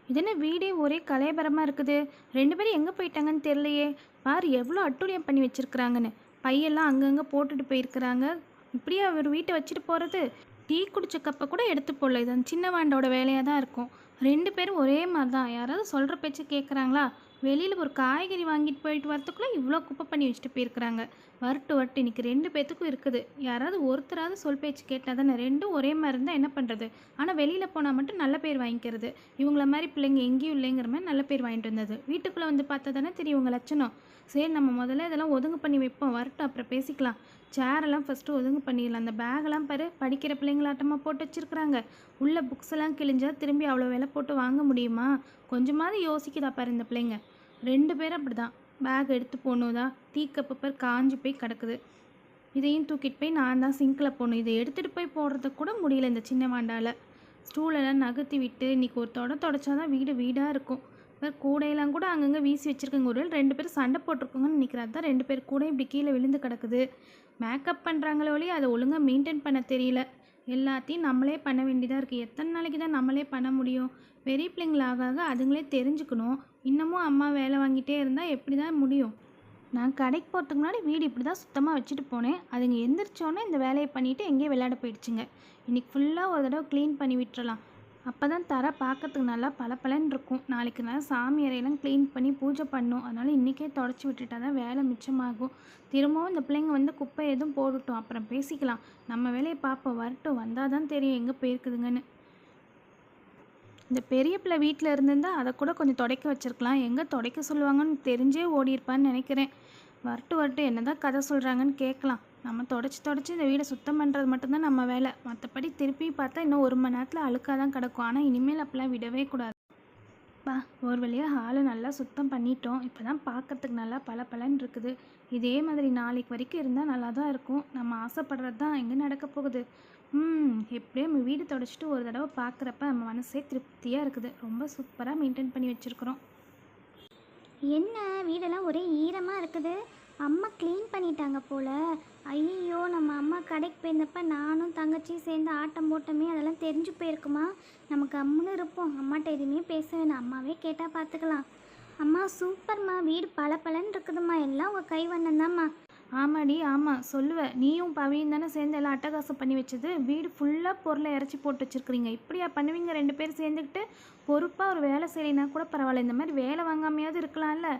இது என்ன வீடே ஒரே கலையபரமாக இருக்குது. 2 பேரும் எங்கே போயிட்டாங்கன்னு தெரியலையே. பாரு எவ்வளோ அட்டூழியம் பண்ணி வச்சிருக்கிறாங்கன்னு. பையெல்லாம் அங்கங்கே போட்டுட்டு போயிருக்கிறாங்க. இப்படியே அவர் வீட்டை வச்சுட்டு போகிறது. டீ குடிச்ச கப்பை கூட எடுத்து போடல. இது அந்த சின்ன வாண்டோட வேலையாக தான் இருக்கும். 2 பேரும் ஒரே மாதிரி தான். யாராவது சொல்கிற பேச்சு கேட்குறாங்களா? வெளியில் ஒரு காய்கறி வாங்கிட்டு போயிட்டு வரத்துக்குள்ளே இவ்வளோ குப்பை பண்ணி வச்சுட்டு போயிருக்கிறாங்க. வரட்டு வரட்டு இன்றைக்கி 2 பேத்துக்கும் இருக்குது. யாராவது ஒருத்தராவது சொல் பேச்சு கேட்டால் தானே. ரெண்டும் ஒரே மாதிரி இருந்தால் என்ன பண்ணுறது? ஆனால் வெளியில் போனால் மட்டும் நல்ல பேர் வாங்கிக்கிறது. இவங்கள மாதிரி பிள்ளைங்க எங்கேயும் இல்லைங்கிற மாதிரி நல்ல பேர் வாங்கிட்டு வந்தது. வீட்டுக்குள்ளே வந்து பார்த்தா தானே தெரியும் உங்கள் லட்சணம். சரி, நம்ம முதல்ல இதெல்லாம் ஒதுங்கு பண்ணி வைப்போம். வரட்டும், அப்புறம் பேசிக்கலாம். சேரெல்லாம் ஃபஸ்ட்டு ஒதுங்கு பண்ணிடலாம். அந்த பேகெல்லாம் பாரு, படிக்கிற பிள்ளைங்களாட்டமாக போட்டு வச்சுருக்குறாங்க. உள்ள புக்ஸ் எல்லாம் கிழிஞ்சா திரும்பி அவ்வளோ விலை போட்டு வாங்க முடியுமா? கொஞ்சமாவது யோசிக்குதா பாரு இந்த பிள்ளைங்க. 2 பேரும் அப்படி தான். பேக் எடுத்து போகணுதா, டீக்கப்பு பேர் காஞ்சி போய் கிடக்குது. இதையும் தூக்கிட்டு போய் நான் தான் சிங்கில் போகணும். இதை எடுத்துகிட்டு போய் போடுறதுக்கு கூட முடியல இந்த சின்ன வாண்டால். ஸ்டூலெல்லாம் நகர்த்தி விட்டு இன்றைக்கி ஒரு தொடச்சாதான் வீடு வீடாக இருக்கும். கூடையெல்லாம் கூட அங்கங்கே வீசி வச்சுருக்கோங்க. ஒரு 2 பேரும் சண்டை போட்டிருக்கோங்கன்னு நினைக்கிறேன். தான் 2 பேர் கூட இப்படி கீழே விழுந்து கிடக்குது. மேக்கப் பண்ணுறாங்களே ஒழிய அதை ஒழுங்காக மெயின்டைன் பண்ண தெரியல. எல்லாத்தையும் நம்மளே பண்ண வேண்டியதாக இருக்குது. எத்தனை நாளைக்கு தான் நம்மளே பண்ண முடியும்? பெரிய பிள்ளைங்களாக ஆக அதுங்களே தெரிஞ்சுக்கணும். இன்னமும் அம்மா வேலை வாங்கிட்டே இருந்தால் எப்படி தான் முடியும்? நான் கடைக்கு போகிறதுக்கு முன்னாடி வீடு இப்படி தான் சுத்தமாக வச்சுட்டு போனேன். அதுங்க எந்திரிச்சோன்னே இந்த வேலையை பண்ணிவிட்டு எங்கேயோ விளையாட போயிடுச்சுங்க. இன்றைக்கி ஃபுல்லாக ஒரு தடவை க்ளீன் பண்ணி விட்டுறலாம். அப்போ தான் தர பார்க்கறதுக்கு நல்லா பளபளன்னு இருக்கும். நாளைக்கு நான் சாமி அறையெல்லாம் க்ளீன் பண்ணி பூஜை பண்ணணும். அதனால் இன்றைக்கே தொடச்சி விட்டுட்டா தான் வேலை மிச்சமாகும். திரும்பவும் இந்த பிள்ளைங்க வந்து குப்பை எதுவும் போடட்டும், அப்புறம் பேசிக்கலாம். நம்ம வேலையை பார்ப்போம். வரட்டும், வந்தால் தான் தெரியும் எங்கே போயிருக்குதுங்கன்னு. இந்த பெரிய பிள்ளை வீட்டில் இருந்திருந்தால் அதை கூட கொஞ்சம் துடைக்க வச்சுருக்கலாம். எங்கே துடைக்க சொல்லுவாங்கன்னு தெரிஞ்சே ஓடியிருப்பான்னு நினைக்கிறேன். வரட்டும், என்ன தான் கதை சொல்கிறாங்கன்னு கேட்கலாம். நம்ம தொடச்சி இந்த வீடை சுத்தம் பண்ணுறது மட்டும்தான் நம்ம வேலை. மற்றபடி திருப்பி பார்த்தா இன்னும் 1 மணி நேரத்தில் அழுக்காக தான் கிடக்கும். ஆனால் இனிமேல் அப்படிலாம் விடவே கூடாது. ஒரு வழியாக ஹாலை நல்லா சுத்தம் பண்ணிட்டோம். இப்போ தான் பார்க்கறதுக்கு நல்லா பளபளன்னு இருக்குது. இதே மாதிரி நாளைக்கு வரைக்கும் இருந்தால் நல்லா தான் இருக்கும். நம்ம ஆசைப்படுறது தான் எங்கே நடக்க போகுது. எப்படியும் நம்ம வீடு தொடச்சிட்டு ஒரு தடவை பார்க்குறப்ப நம்ம மனசே திருப்தியாக இருக்குது. ரொம்ப சூப்பராக மெயின்டைன் பண்ணி வச்சுருக்குறோம். என்ன வீடெல்லாம் ஒரே ஈரமாக இருக்குது. அம்மா க்ளீன் பண்ணிட்டாங்க போல். ஐயோ, நம்ம அம்மா கடைக்கு போயிருந்தப்ப நானும் தங்கச்சியும் சேர்ந்து ஆட்டம் போட்டோமே, அதெல்லாம் தெரிஞ்சு போயிருக்குமா? நமக்கு அம்முன்னு இருப்போம். அம்மாட்ட எதுவுமே பேச வேணாம், அம்மாவே கேட்டால் பார்த்துக்கலாம். அம்மா சூப்பர்மா, வீடு பளபளன்னு இருக்குதும்மா. எல்லாம் உங்கள் கைவண்ணம் தான்மா. ஆமாடி, ஆமாம் சொல்லுவேன். நீயும் பவியும் தானே சேர்ந்து எல்லாம் அட்டகாசம் பண்ணி வச்சது. வீடு ஃபுல்லாக பொருளை இறச்சி போட்டு வச்சுருக்குறீங்க. இப்படியா பண்ணுவீங்க 2 பேர் சேர்ந்துக்கிட்டு? பொறுப்பாக ஒரு வேலை செய்யலைன்னா கூட பரவாயில்ல, இந்த மாதிரி வேலை வாங்காமையாவது இருக்கலாம்ல.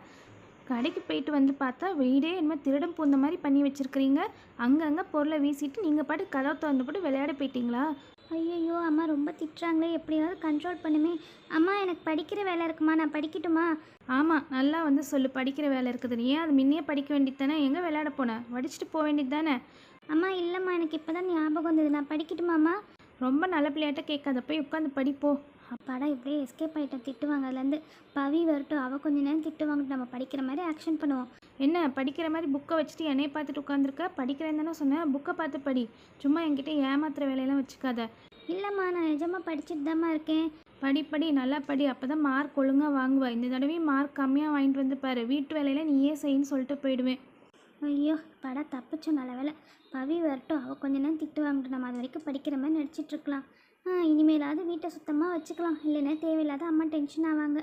கடைக்கு போயிட்டு வந்து பார்த்தா வீடே இனிமேல் திருடம் பூந்த மாதிரி பண்ணி வச்சுருக்கிறீங்க. அங்கங்கே பொருளை வீசிட்டு நீங்கள் பாட்டு கதவை திறந்து போட்டு விளையாட போயிட்டீங்களா? ஐயையோ, அம்மா ரொம்ப திட்டுறாங்களே, எப்படியாவது கண்ட்ரோல் பண்ணுமே. அம்மா எனக்கு படிக்கிற வேலை இருக்குமா, நான் படிக்கட்டுமா? ஆமாம், நல்லா வந்து சொல்லு. படிக்கிற வேலை இருக்குது. நீ ஏன் அது முன்னையே படிக்க வேண்டியது தானே? எங்கே விளையாட போனேன்? வடிச்சிட்டு போக வேண்டியது தானே? அம்மா இல்லைம்மா, எனக்கு இப்போ தான் ஞாபகம் வந்தது. நான் படிக்கட்டுமாம்மா? ரொம்ப நல்ல பிள்ளையாட்ட கேட்காத, போய் உட்காந்து படிப்போ. அப்பாடா, இப்படியே எஸ்கேப் ஆகிட்டேன் திட்டுவாங்க. அதுலேருந்து பவி வரட்டும், அவள் கொஞ்ச நேரம் திட்டுவாங்கிட்டு நம்ம படிக்கிற மாதிரி ஆக்ஷன் பண்ணுவோம். என்ன படிக்கிற மாதிரி புக்கை வச்சுட்டு என்னையை பார்த்துட்டு உட்காந்துருக்க? படிக்கிறேன்னு தானே சொன்னேன். புக்கை பார்த்து படி. சும்மா என்கிட்ட ஏமாத்துற வேலையெல்லாம் வச்சுக்காத. இல்லைம்மா, நான் நிஜமாக படிச்சுட்டு தாம்மா இருக்கேன். படி நல்லா படி. அப்போ தான் மார்க் ஒழுங்காக வாங்குவா. இந்த தடவையும் மார்க் கம்மியாக வாங்கிட்டு வந்து பாரு. வீட்டு வேலையில் நீயே செய்யின்னு சொல்லிட்டு போயிடுவேன். ஐயோ, படா தப்பிச்சோம், நல்ல வேலை. பவி வரட்டும், அவள் கொஞ்ச நேரம் திட்டுவாங்கிட்டு நம்ம அது வரைக்கும் படிக்கிற மாதிரி நடிச்சிட்ருக்கலாம். இனிமேலாவது வீட்டை சுத்தமாக வச்சுக்கலாம். இல்லைன்னா தேவையில்லாத அம்மா டென்ஷன் ஆவாங்க.